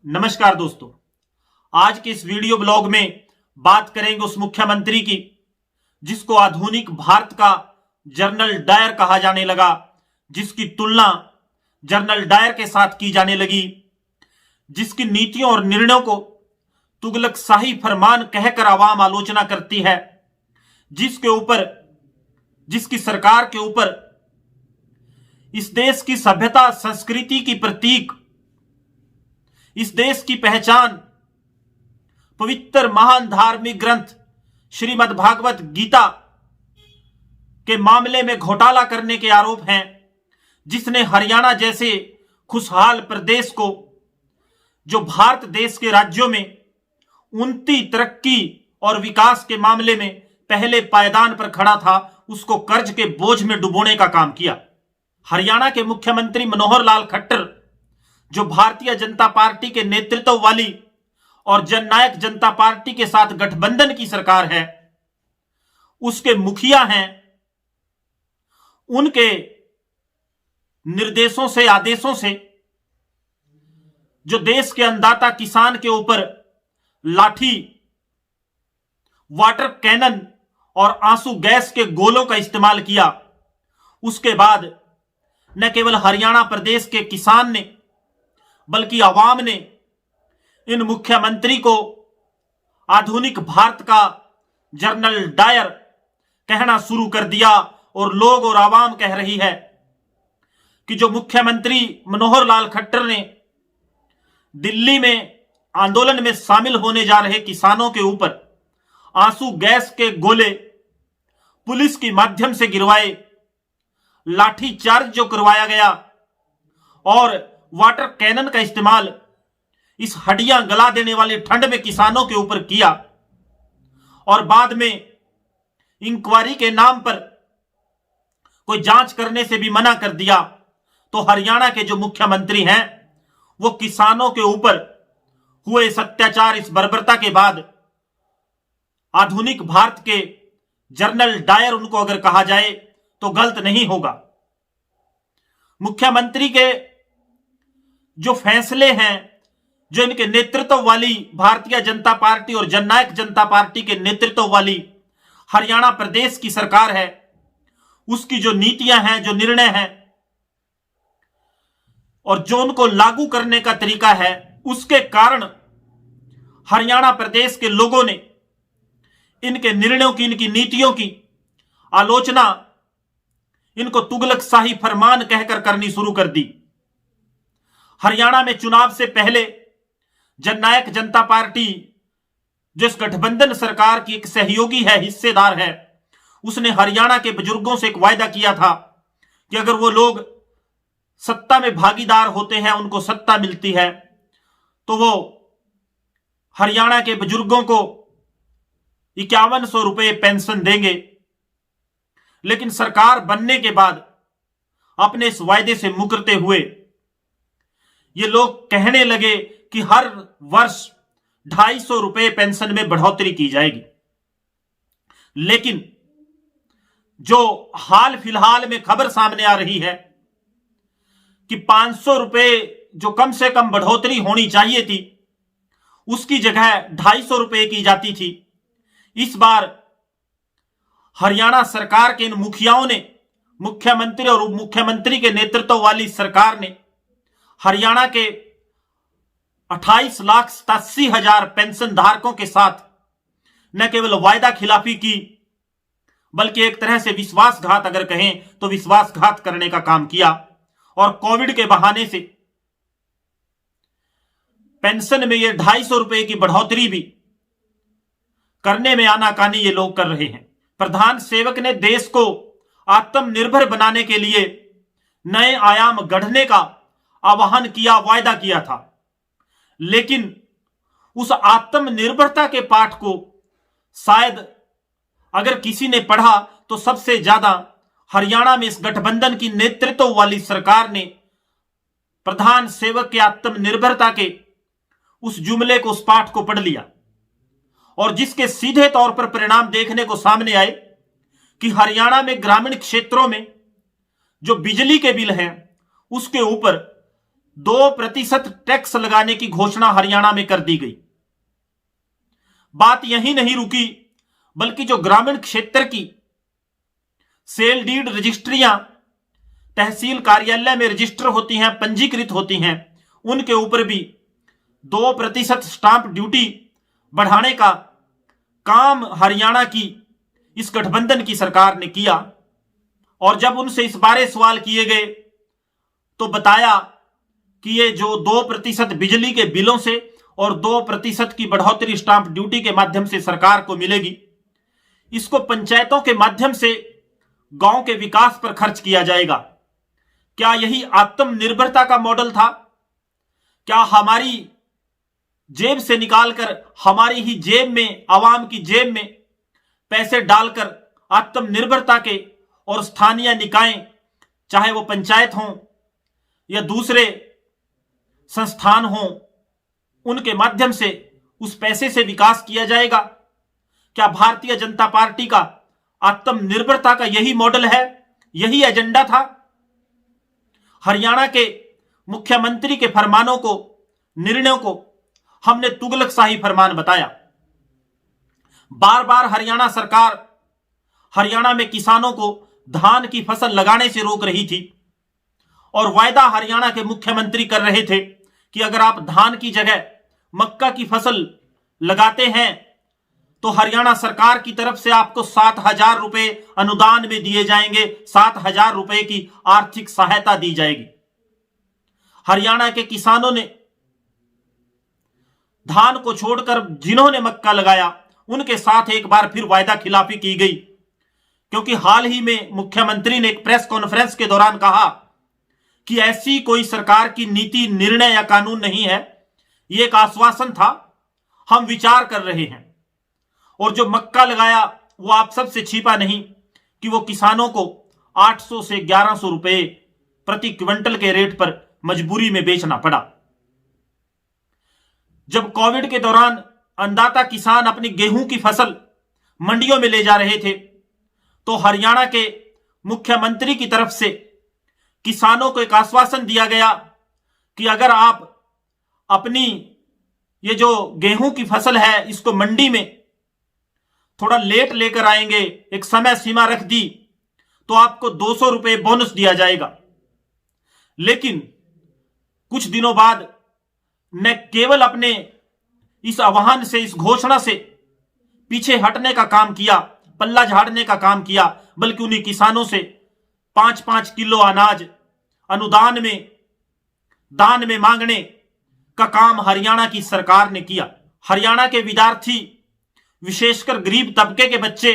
नमस्कार दोस्तों, आज के इस वीडियो ब्लॉग में बात करेंगे उस मुख्यमंत्री की जिसको आधुनिक भारत का जनरल डायर कहा जाने लगा, जिसकी तुलना जनरल डायर के साथ की जाने लगी, जिसकी नीतियों और निर्णयों को तुगलकशाही फरमान कहकर आवाम आलोचना करती है, जिसकी सरकार के ऊपर इस देश की सभ्यता संस्कृति की प्रतीक, इस देश की पहचान पवित्र महान धार्मिक ग्रंथ श्रीमद् भागवत गीता के मामले में घोटाला करने के आरोप हैं, जिसने हरियाणा जैसे खुशहाल प्रदेश को, जो भारत देश के राज्यों में उन्नति, तरक्की और विकास के मामले में पहले पायदान पर खड़ा था, उसको कर्ज के बोझ में डुबोने का काम किया। हरियाणा के मुख्यमंत्री मनोहर लाल खट्टर, जो भारतीय जनता पार्टी के नेतृत्व वाली और जननायक जनता पार्टी के साथ गठबंधन की सरकार है, उसके मुखिया हैं, उनके निर्देशों से, आदेशों से जो देश के अन्नदाता किसान के ऊपर लाठी, वाटर कैनन और आंसू गैस के गोलों का इस्तेमाल किया, उसके बाद न केवल हरियाणा प्रदेश के किसान ने बल्कि आवाम ने इन मुख्यमंत्री को आधुनिक भारत का जनरल डायर कहना शुरू कर दिया और लोग और आवाम कह रही है कि जो मुख्यमंत्री मनोहर लाल खट्टर ने दिल्ली में आंदोलन में शामिल होने जा रहे किसानों के ऊपर आंसू गैस के गोले पुलिस के माध्यम से गिरवाए, लाठी चार्ज जो करवाया गया और वाटर कैनन का इस्तेमाल इस हड्डियां गला देने वाली ठंड में किसानों के ऊपर किया और बाद में इंक्वायरी के नाम पर कोई जांच करने से भी मना कर दिया, तो हरियाणा के जो मुख्यमंत्री हैं वो किसानों के ऊपर हुए इस अत्याचार, इस बर्बरता के बाद आधुनिक भारत के जनरल डायर उनको अगर कहा जाए तो गलत नहीं होगा। मुख्यमंत्री के जो फैसले हैं, जो इनके नेतृत्व वाली भारतीय जनता पार्टी और जननायक जनता पार्टी के नेतृत्व वाली हरियाणा प्रदेश की सरकार है, उसकी जो नीतियां हैं, जो निर्णय हैं और जो उनको लागू करने का तरीका है, उसके कारण हरियाणा प्रदेश के लोगों ने इनके निर्णयों की, इनकी नीतियों की आलोचना इनको तुगलकशाही फरमान कहकर करनी शुरू कर दी। हरियाणा में चुनाव से पहले जननायक जनता पार्टी, जो इस गठबंधन सरकार की एक सहयोगी है, हिस्सेदार है, उसने हरियाणा के बुजुर्गों से एक वायदा किया था कि अगर वो लोग सत्ता में भागीदार होते हैं, उनको सत्ता मिलती है, तो वो हरियाणा के बुजुर्गों को 5100 रुपए पेंशन देंगे। लेकिन सरकार बनने के बाद अपने इस वायदे से मुकरते हुए ये लोग कहने लगे कि हर वर्ष 250 रुपए पेंशन में बढ़ोतरी की जाएगी। लेकिन जो हाल फिलहाल में खबर सामने आ रही है कि 500 रुपए जो कम से कम बढ़ोतरी होनी चाहिए थी, उसकी जगह 250 रुपए की जाती थी। इस बार हरियाणा सरकार के इन मुखियाओं ने, मुख्यमंत्री और उप मुख्यमंत्री के नेतृत्व वाली सरकार ने हरियाणा के 28,87,000 पेंशन धारकों के साथ न केवल वायदा खिलाफी की, बल्कि एक तरह से विश्वासघात, अगर कहें तो विश्वासघात करने का काम किया और कोविड के बहाने से पेंशन में ये 250 रुपए की बढ़ोतरी भी करने में आनाकानी ये लोग कर रहे हैं। प्रधान सेवक ने देश को आत्मनिर्भर बनाने के लिए नए आयाम गढ़ने का आह्वान किया, वायदा किया था, लेकिन उस आत्मनिर्भरता के पाठ को शायद अगर किसी ने पढ़ा तो सबसे ज्यादा हरियाणा में इस गठबंधन की नेतृत्व वाली सरकार ने प्रधान सेवक के आत्मनिर्भरता के उस जुमले को, उस पाठ को पढ़ लिया और जिसके सीधे तौर पर परिणाम देखने को सामने आए कि हरियाणा में ग्रामीण क्षेत्रों में जो बिजली के बिल हैं उसके ऊपर 2% टैक्स लगाने की घोषणा हरियाणा में कर दी गई। बात यहीं नहीं रुकी, बल्कि जो ग्रामीण क्षेत्र की सेल डीड रजिस्ट्रियां तहसील कार्यालय में रजिस्टर होती हैं, पंजीकृत होती हैं, उनके ऊपर भी 2% स्टांप ड्यूटी बढ़ाने का काम हरियाणा की इस गठबंधन की सरकार ने किया। और जब उनसे इस बारे सवाल किए गए तो बताया कि ये जो 2% बिजली के बिलों से और 2% की बढ़ोतरी स्टांप ड्यूटी के माध्यम से सरकार को मिलेगी, इसको पंचायतों के माध्यम से गांव के विकास पर खर्च किया जाएगा। क्या यही आत्मनिर्भरता का मॉडल था? क्या हमारी जेब से निकालकर हमारी ही जेब में, आवाम की जेब में पैसे डालकर आत्मनिर्भरता के और स्थानीय निकाय, चाहे वो पंचायत हों या दूसरे संस्थान हों, उनके माध्यम से उस पैसे से विकास किया जाएगा? क्या भारतीय जनता पार्टी का आत्मनिर्भरता का यही मॉडल है, यही एजेंडा था? हरियाणा के मुख्यमंत्री के फरमानों को, निर्णयों को हमने तुगलकशाही फरमान बताया। बार बार हरियाणा सरकार हरियाणा में किसानों को धान की फसल लगाने से रोक रही थी और वायदा हरियाणा के मुख्यमंत्री कर रहे थे कि अगर आप धान की जगह मक्का की फसल लगाते हैं तो हरियाणा सरकार की तरफ से आपको 7,000 रुपए अनुदान में दिए जाएंगे, 7,000 रुपए की आर्थिक सहायता दी जाएगी। हरियाणा के किसानों ने धान को छोड़कर जिन्होंने मक्का लगाया, उनके साथ एक बार फिर वायदा खिलाफी की गई, क्योंकि हाल ही में मुख्यमंत्री ने एक प्रेस कॉन्फ्रेंस के दौरान कहा कि ऐसी कोई सरकार की नीति, निर्णय या कानून नहीं है, ये एक आश्वासन था, हम विचार कर रहे हैं। और जो मक्का लगाया वो आप सबसे छिपा नहीं कि वो किसानों को 800 से 1100 रुपए प्रति क्विंटल के रेट पर मजबूरी में बेचना पड़ा। जब कोविड के दौरान अन्नदाता किसान अपनी गेहूं की फसल मंडियों में ले जा रहे थे तो हरियाणा के मुख्यमंत्री की तरफ से किसानों को एक आश्वासन दिया गया कि अगर आप अपनी ये जो गेहूं की फसल है इसको मंडी में थोड़ा लेट लेकर आएंगे, एक समय सीमा रख दी, तो आपको 200 रुपए बोनस दिया जाएगा। लेकिन कुछ दिनों बाद न केवल अपने इस आह्वान से, इस घोषणा से पीछे हटने का काम किया, पल्ला झाड़ने का काम किया, बल्कि उन्हीं किसानों से 5-5 किलो अनाज अनुदान में, दान में मांगने का काम हरियाणा की सरकार ने किया। हरियाणा के विद्यार्थी, विशेषकर गरीब तबके के बच्चे,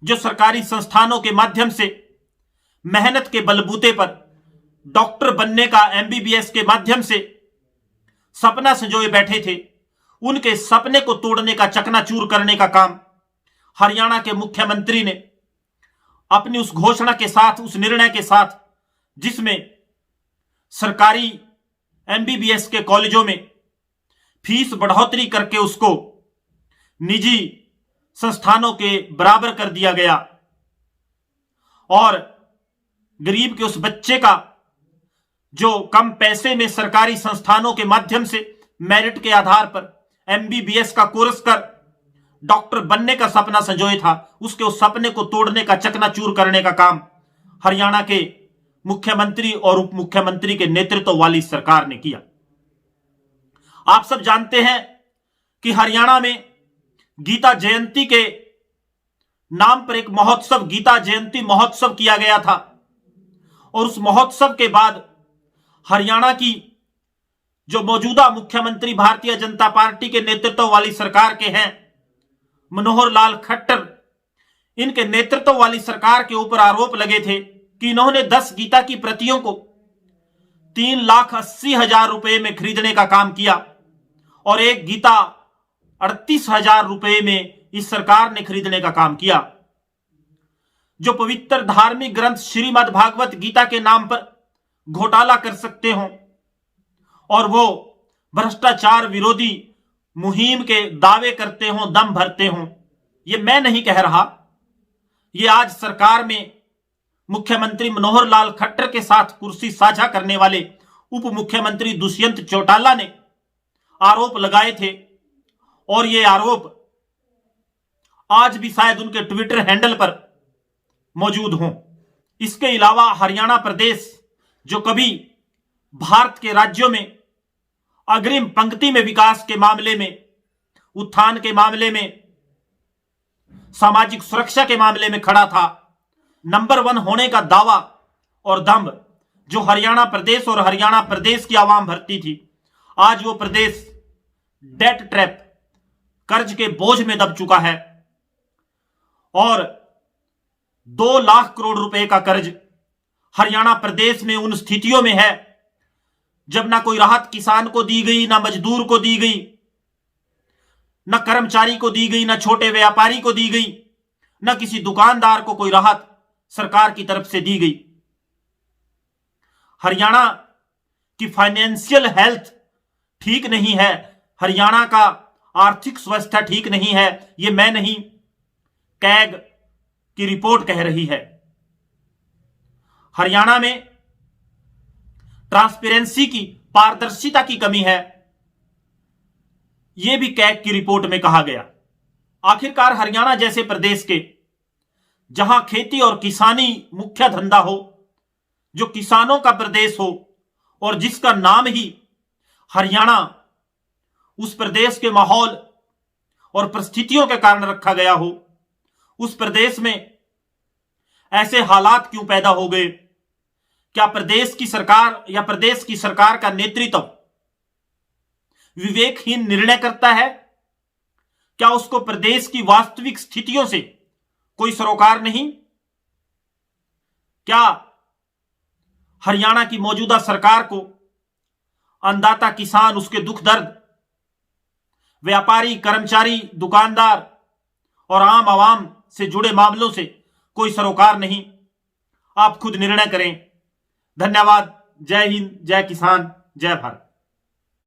जो सरकारी संस्थानों के माध्यम से मेहनत के बलबूते पर डॉक्टर बनने का, MBBS के माध्यम से सपना संजोए बैठे थे, उनके सपने को तोड़ने का, चकनाचूर करने का काम हरियाणा के मुख्यमंत्री ने अपनी उस घोषणा के साथ, उस निर्णय के साथ, जिसमें सरकारी MBBS के कॉलेजों में फीस बढ़ोतरी करके उसको निजी संस्थानों के बराबर कर दिया गया और गरीब के उस बच्चे का जो कम पैसे में सरकारी संस्थानों के माध्यम से मेरिट के आधार पर MBBS का कोर्स कर डॉक्टर बनने का सपना संजोए था, उसके उस सपने को तोड़ने का, चकनाचूर करने का काम हरियाणा के मुख्यमंत्री और उप मुख्यमंत्री के नेतृत्व वाली सरकार ने किया। आप सब जानते हैं कि हरियाणा में गीता जयंती के नाम पर एक महोत्सव, गीता जयंती महोत्सव किया गया था और उस महोत्सव के बाद हरियाणा की जो मौजूदा मुख्यमंत्री भारतीय जनता पार्टी के नेतृत्व वाली सरकार के हैं, मनोहर लाल खट्टर, इनके नेतृत्व वाली सरकार के ऊपर आरोप लगे थे कि इन्होंने 10 गीता की प्रतियों को 3,80,000 रुपए में खरीदने का काम किया और एक गीता 38,000 रुपए में इस सरकार ने खरीदने का काम किया। जो पवित्र धार्मिक ग्रंथ श्रीमद् भागवत गीता के नाम पर घोटाला कर सकते हो और वो भ्रष्टाचार विरोधी मुहिम के दावे करते हो, दम भरते हो, ये मैं नहीं कह रहा, ये आज सरकार में मुख्यमंत्री मनोहर लाल खट्टर के साथ कुर्सी साझा करने वाले उप मुख्यमंत्री दुष्यंत चौटाला ने आरोप लगाए थे और ये आरोप आज भी शायद उनके ट्विटर हैंडल पर मौजूद हों। इसके अलावा हरियाणा प्रदेश, जो कभी भारत के राज्यों में अग्रिम पंक्ति में विकास के मामले में, उत्थान के मामले में, सामाजिक सुरक्षा के मामले में खड़ा था, नंबर 1 होने का दावा और दंभ जो हरियाणा प्रदेश और हरियाणा प्रदेश की आवाम भरती थी, आज वो प्रदेश डेट ट्रैप, कर्ज के बोझ में दब चुका है और 2 लाख करोड़ रुपए का कर्ज हरियाणा प्रदेश में उन स्थितियों में है जब ना कोई राहत किसान को दी गई, ना मजदूर को दी गई, ना कर्मचारी को दी गई, ना छोटे व्यापारी को दी गई, ना किसी दुकानदार को कोई राहत सरकार की तरफ से दी गई। हरियाणा की फाइनेंशियल हेल्थ ठीक नहीं है, हरियाणा का आर्थिक स्वास्थ्य ठीक नहीं है। ये मैं नहीं, कैग की रिपोर्ट कह रही है। हरियाणा में ट्रांसपेरेंसी की, पारदर्शिता की कमी है, यह भी कैग की रिपोर्ट में कहा गया। आखिरकार हरियाणा जैसे प्रदेश के, जहां खेती और किसानी मुख्य धंधा हो, जो किसानों का प्रदेश हो और जिसका नाम ही हरियाणा उस प्रदेश के माहौल और परिस्थितियों के कारण रखा गया हो, उस प्रदेश में ऐसे हालात क्यों पैदा हो गए? क्या प्रदेश की सरकार या प्रदेश की सरकार का नेतृत्व विवेकहीन निर्णय करता है? क्या उसको प्रदेश की वास्तविक स्थितियों से कोई सरोकार नहीं? क्या हरियाणा की मौजूदा सरकार को अन्नदाता किसान, उसके दुख दर्द, व्यापारी, कर्मचारी, दुकानदार और आम आवाम से जुड़े मामलों से कोई सरोकार नहीं? आप खुद निर्णय करें। धन्यवाद। जय हिंद, जय किसान, जय भारत।